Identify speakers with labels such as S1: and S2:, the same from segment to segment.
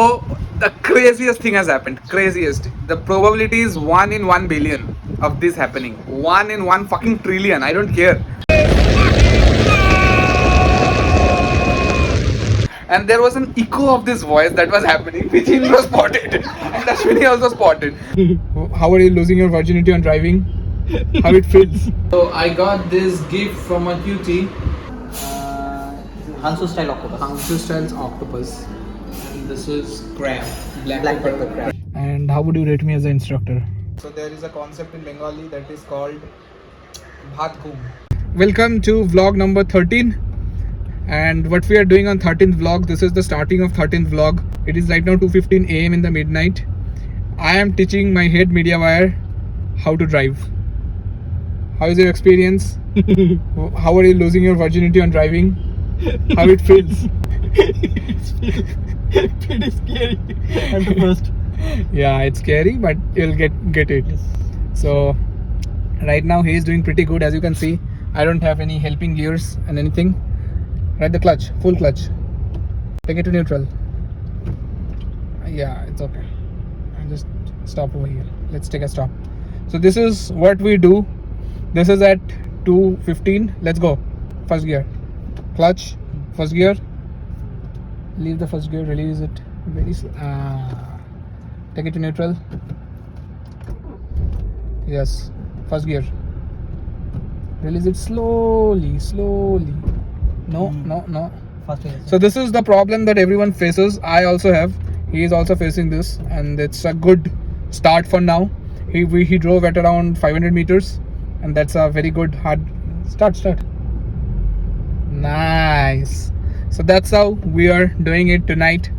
S1: So the craziest thing has happened. Craziest. The probability is 1 in 1 billion of this happening. 1 in 1 fucking trillion. I don't care. And there was an echo of this voice that was happening, which Indra spotted, and Ashwini also spotted. How are you losing your virginity on driving? How it feels? So I got this gift from a cutie.
S2: Hansu style octopus.
S1: Hansu style's octopus. And this is crab. Black
S2: pepper crab.
S1: And how would you rate me as an instructor? So there is a concept in Bengali that is called bhat ghum. Welcome to vlog number 13. And what we are doing on 13th vlog, this is the starting of 13th vlog. It is right now 2:15 AM in the midnight. I am teaching my head media wire how to drive. How is your experience? How are you losing your virginity on driving? How it feels?
S2: It's pretty scary at the first.
S1: Yeah, it's scary, but you'll get it.
S2: Yes.
S1: So right now he is doing pretty good. As you can see, I don't have any helping gears and anything. Right, the clutch, full clutch. Take it to neutral. Yeah, it's okay. I'll just stop over here. Let's take a stop. So this is what we do. This is at 2:15. Let's go. First gear. Clutch. First gear. Leave the first gear. Release it. Very slow. Take it to neutral. Yes. First gear. Release it slowly. No.
S2: First gear.
S1: So this is the problem that everyone faces. I also have. He is also facing this, and it's a good start for now. He drove at around 500 meters, and that's a very good hard start. Nice. So that's how we are doing it tonight.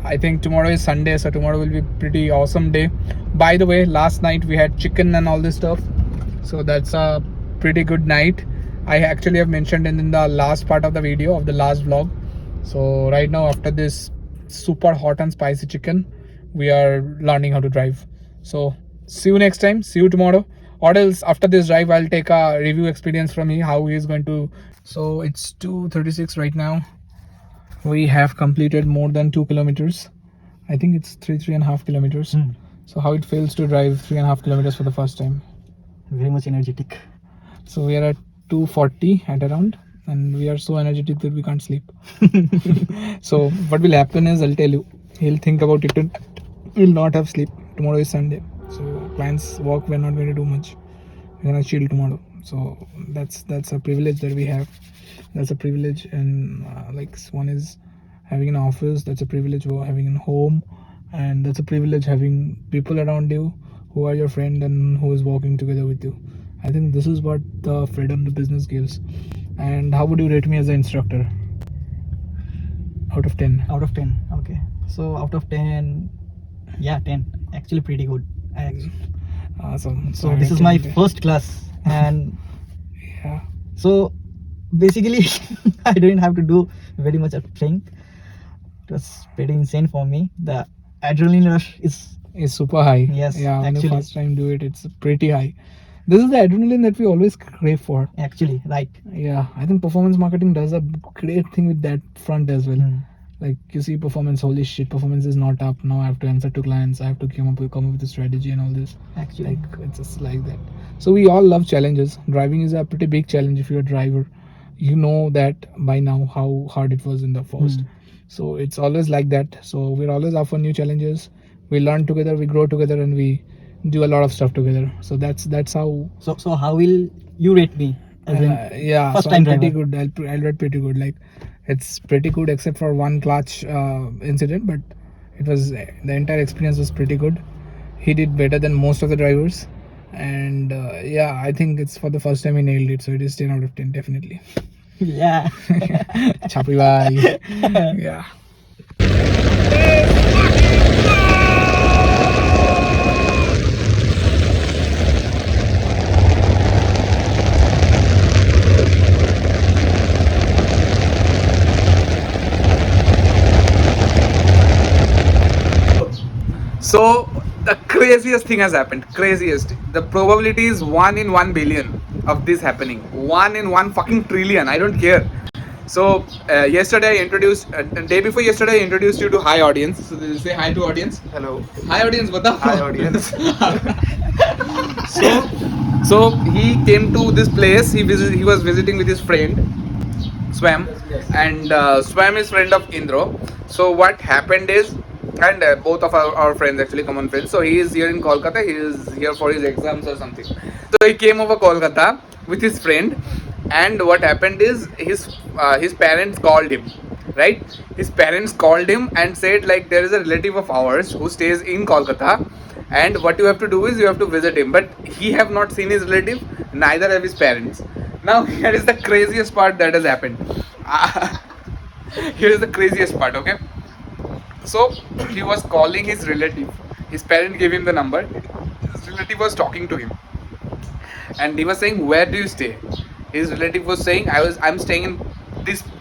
S1: I think tomorrow is Sunday, so tomorrow will be pretty awesome day. By the way, last night we had chicken and all this stuff, so that's a pretty good night. I actually have mentioned in the last part of the video of the last vlog. So right now, after this super hot and spicy chicken, we are learning how to drive. So see you next time. See you tomorrow. Or else after this drive, I'll take a review experience from him, how he is going to. So it's 2:36 right now. We have completed more than 2 kilometers. I think it's 3.5 kilometers. So how it feels to drive 3.5 kilometers for the first time?
S2: Very much energetic.
S1: So we are at 2:40 at around, and we are so energetic that we can't sleep. So what will happen is, I'll tell you, he'll think about it and will not have sleep. Tomorrow is Sunday, so clients work, we're not going to do much. We're gonna chill tomorrow. So that's a privilege that we have. That's a privilege, and like one is having an office. That's a privilege of having a home, and that's a privilege having people around you who are your friend and who is working together with you. I think this is what the freedom the business gives. And how would you rate me as an instructor? Out of 10.
S2: Out of 10. Okay. So out of 10, yeah, 10. Actually pretty good.
S1: Awesome.
S2: So this is my first class, and
S1: yeah.
S2: So basically I didn't have to do very much of thing. It was pretty insane for me. The adrenaline rush is
S1: super high.
S2: Yes,
S1: Yeah, when
S2: actually.
S1: you first time do it, it's pretty high. This is the adrenaline that we always crave for.
S2: actually right.
S1: Yeah, I think performance marketing does a great thing with that front as well. Like, you see performance, holy shit, performance is not up. Now I have to answer to clients. I have to come up with a strategy and all this.
S2: Actually,
S1: Like, it's just like that. So we all love challenges. Driving is a pretty big challenge. If you're a driver, you know that by now how hard it was in the first. So it's always like that. So we're always up for new challenges. We learn together, we grow together, and we do a lot of stuff together. So that's how.
S2: So how will you rate me as in
S1: Yeah,
S2: first
S1: so
S2: time
S1: I'm pretty
S2: driver?
S1: good. I'll rate pretty good. Like, it's pretty good except for one clutch incident, but it was, the entire experience was pretty good. He did better than most of the drivers, and yeah, I think it's for the first time he nailed it. So it is 10 out of 10 definitely.
S2: Yeah.
S1: Chapi bhai. Yeah. So the craziest thing has happened. Craziest. The probability is 1 in 1 billion of this happening. 1 in 1 fucking trillion. I don't care. So yesterday I introduced, day before yesterday I introduced you to hi audience. So say hi to audience.
S3: Hello.
S1: Hi audience, batao.
S3: Hi audience.
S1: so so he came to this place. He was visiting with his friend Swam, and Swam is friend of Indro. So what happened is, and both of our friends, actually common friends. So he is here in Kolkata. He is here for his exams or something. So he came over Kolkata with his friend, and what happened is his parents called him. Right, his parents called him and said like there is a relative of ours who stays in Kolkata, and what you have to do is you have to visit him. But he have not seen his relative, neither have his parents. Now here is the craziest part that has happened. Here is the craziest part. Okay, so he was calling his relative. His parent gave him the number. His relative was talking to him, and he was saying, "Where do you stay?" His relative was saying, I'm staying in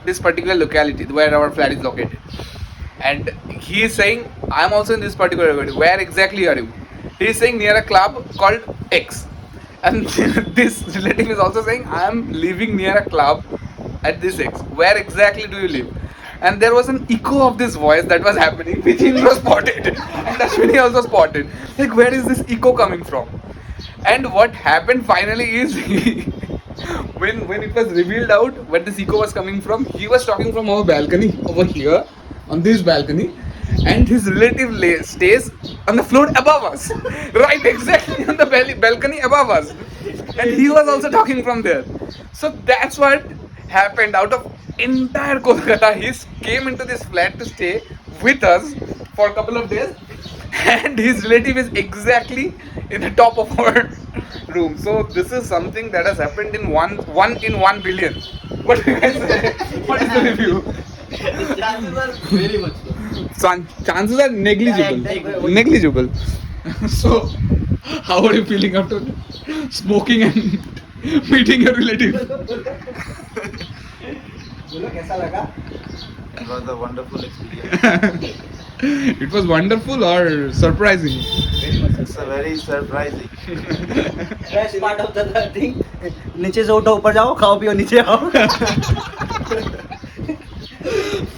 S1: this particular locality where our flat is located." And he is saying, "I'm also in this particular locality." "Where exactly are you?" He is saying, "Near a club called X." And this relative is also saying, "I'm living near a club at this X." "Where exactly do you live?" And there was an echo of this voice that was happening, which Indra spotted, and Ashwini also spotted. Like, where is this echo coming from? And what happened finally is, when it was revealed out where this echo was coming from, he was talking from our balcony over here, on this balcony, and his relative stays on the floor above us, right, exactly on the balcony above us, and he was also talking from there. So that's what happened. Out of entire Kolkata, he came into this flat to stay with us for a couple of days, and his relative is exactly in the top of our room. So this is something that has happened in one in 1 billion. What do you guys say? What is the review?
S2: Chances are very much low.
S1: Chances are negligible.
S2: Yeah,
S1: Negligible. So, how are you feeling after smoking and meeting your relative?
S2: बोलो कैसा लगा?
S3: It was a wonderful experience.
S1: It was wonderful or surprising?
S3: It's a very surprising.
S2: Best part of the thing, नीचे से उठो ऊपर जाओ खाओ पियो नीचे आओ.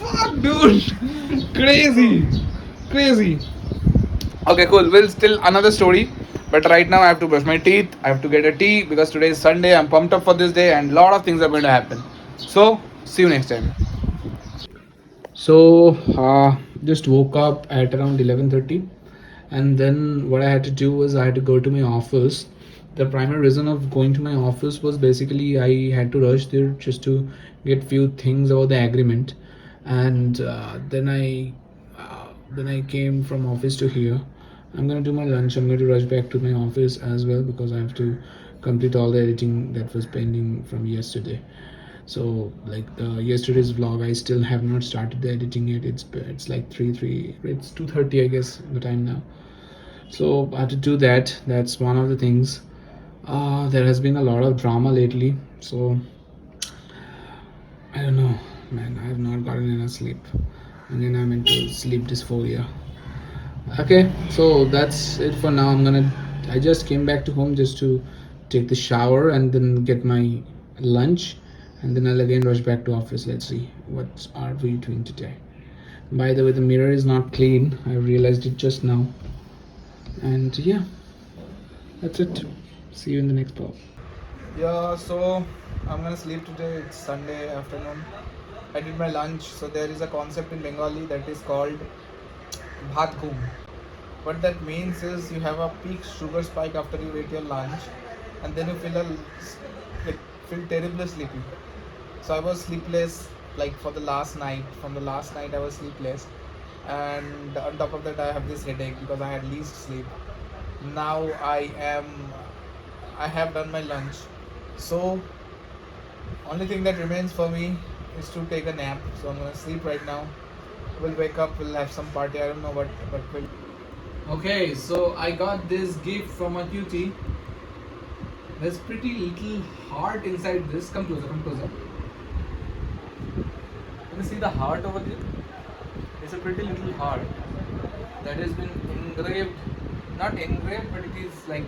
S1: Fuck, dude. Crazy. Crazy. Okay, cool. We'll still another story. But right now I have to brush my teeth. I have to get a tea because today is Sunday. I'm pumped up for this day and a lot of things are going to happen. So, see you next time. So, just woke up at around 11:30, and then what I had to do was I had to go to my office. The primary reason of going to my office was basically I had to rush there just to get few things about the agreement, and then I came from office to here. I'm gonna do my lunch. I'm going to rush back to my office as well because I have to complete all the editing that was pending from yesterday. So like the yesterday's vlog, I still have not started the editing yet. It's like 3 it's 2:30 I guess the time now. So I have to do that. That's one of the things. There has been a lot of drama lately, so I don't know, man. I have not gotten enough sleep, and then I'm into sleep dysphoria. Okay, so that's it for now. I just came back to home just to take the shower and then get my lunch, and then I'll again rush back to office. Let's see what are we doing today. By the way, the mirror is not clean. I realized it just now. And yeah, that's it. See you in the next vlog. Yeah, so I'm gonna sleep today. It's Sunday afternoon. I did my lunch. So there is a concept in Bengali that is called bhat ghum. What that means is you have a peak sugar spike after you eat your lunch, and then you feel terribly sleepy. So I was sleepless like for the last night. From the last night I was sleepless, and on top of that I have this headache because I had least sleep. Now I have done my lunch. So only thing that remains for me is to take a nap. So I'm gonna sleep right now. We'll wake up. We'll have some party. I don't know what will. Okay, so I got this gift from a cutie. There's pretty little heart inside this. Come closer, come closer. Can you see the heart over there? It's a pretty little heart that has been engraved, not engraved, but it is like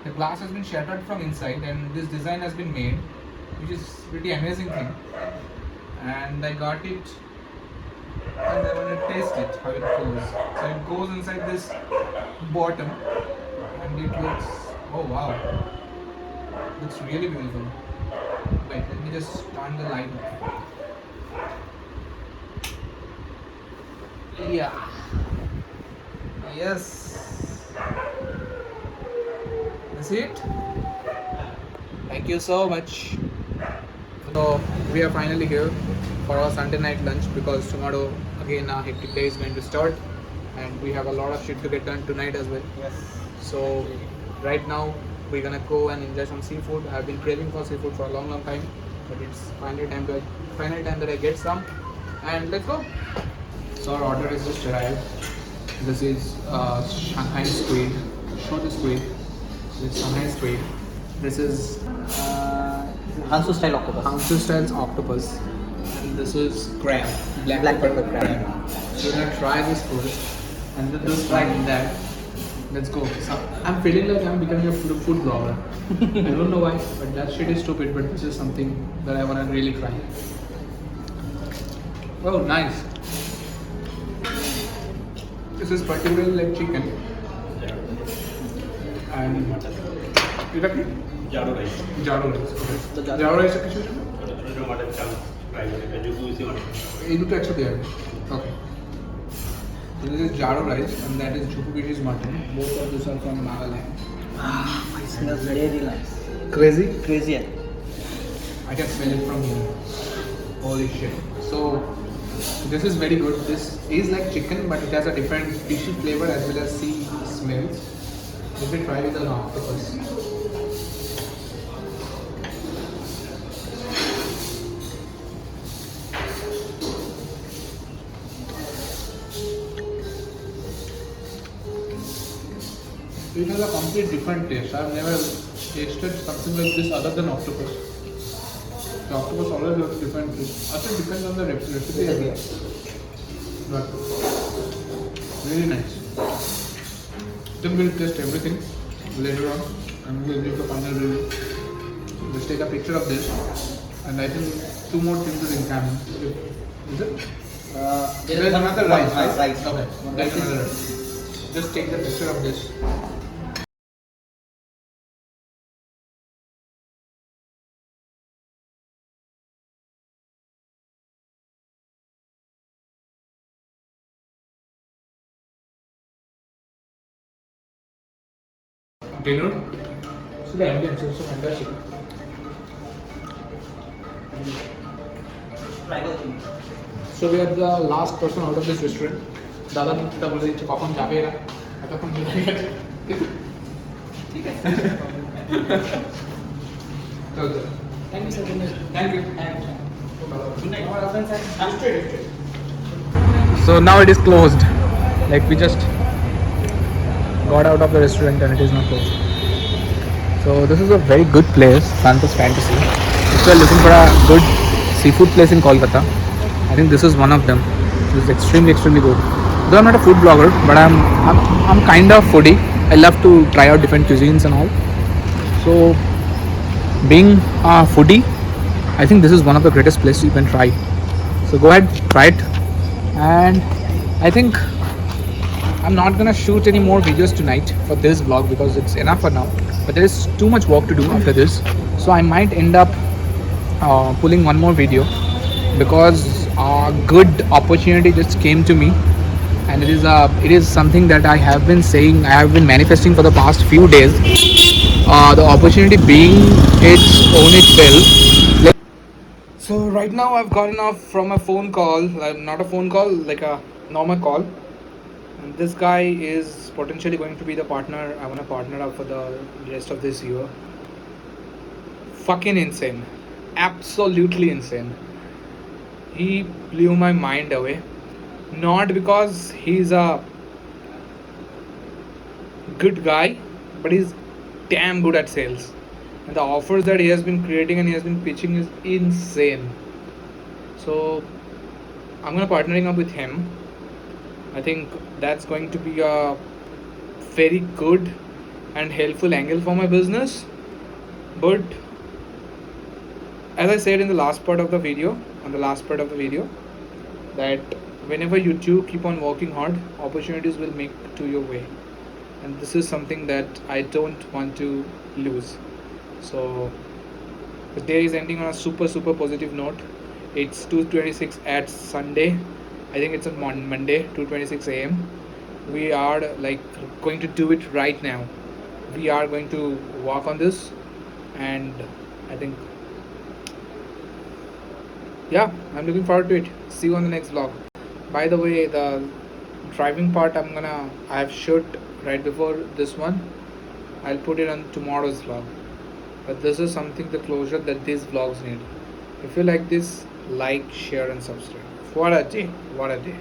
S1: the glass has been shattered from inside and this design has been made, which is pretty amazing thing. and I got it, and I want to taste it how it goes. So it goes inside this bottom, and it looks, oh wow, looks really beautiful. Wait, let me just turn the light off. Yeah. Yes. That's it. Thank you so much. So we are finally here for our Sunday night lunch because tomorrow again our hectic day is going to start, and we have a lot of shit to get done tonight as well.
S2: Yes.
S1: So right now we're gonna go and enjoy some seafood. I've been craving for seafood for a long time, but it's finally time that I get some. And let's go. So our order is just arrived. This is Shanghai squid. Show the squid. This is Shanghai squid. This is
S2: Hansu style octopus.
S1: Hangzhou style's octopus. And this is crab. Black pepper crab. So we're gonna try this first, and then just try that. Let's go. So, I'm feeling like I'm becoming a food blogger. I don't know why, but that shit is stupid. But this is something that I wanna really try. Oh, nice. This is particularly like chicken. And exactly.
S4: Jaro rice.
S1: Jaro rice.
S2: The
S1: Okay.
S2: jaro-
S1: Jaro rice কিছু ছিল?
S4: Tomato chunk fry করে जो कुछ ही
S1: এই দুটো একসাথে হবে। Okay. So this is Jaro rice, and that is Jupupiti's mutton. Both of these are from Nagaland.
S2: It smells very nice.
S1: Crazy?
S2: Crazy.
S1: I can smell it from here. Holy shit. So this is very good. This is like chicken, but it has a different fishy flavor as well as sea smells. Let me try with an octopus. It has a complete different taste. I've never tasted something like this other than octopus. The octopus always looks different. It also depends on the recipe as well. But really nice. Then we'll test everything later on, and we'll give the final review. Let's take a picture of this, and I think 2 more things will income. Is it? There's another rice.
S2: Rice.
S1: Okay. There's another rice. Just take the picture of this. Dinner. So the ambience is so fantastic. So we are the last person out of this restaurant. দাদা মুখটা বলে দিচ্ছে কখন যাবে এরা এতক্ষণ চলে গেছে thank you sir thank you So now it is closed. Like we just got out of the restaurant and it is now closed. So this is a very good place, Santos Fantasy. If you are looking for a good seafood place in Kolkata, I think this is one of them. It is extremely good. Though I'm not a food blogger, but I'm kind of foodie. I love to try out different cuisines and all. So being a foodie, I think this is one of the greatest places you can try. So go ahead, try it. And I think I'm not gonna shoot any more videos tonight for this vlog because it's enough for now. But there is too much work to do after this, so I might end up pulling one more video because a good opportunity just came to me, and it is something that I have been saying, I have been manifesting for the past few days. The opportunity being its own itself. So right now I've gotten off from a phone call, not a phone call, like a normal call. And this guy is potentially going to be the partner. I want to partner up for the rest of this year. Fucking insane. Absolutely insane. He blew my mind away. Not because he's a good guy, but he's damn good at sales. And the offers that he has been creating and he has been pitching is insane. So I'm gonna partnering up with him. I think that's going to be a very good and helpful angle for my business. But as I said in the last part of the video, on the last part of the video that whenever you do keep on working hard, opportunities will make to your way, and this is something that I don't want to lose. So the day is ending on a super positive note. It's 2:26 at Sunday. I think it's on Monday, 2:26 a.m. We are like going to do it right now. We are going to work on this, and I think, yeah, I'm looking forward to it. See you on the next vlog. By the way, the driving part I have shot right before this one. I'll put it on tomorrow's vlog. But this is something, the closure that these vlogs need. If you like this, like, share and subscribe. What a day. What a day.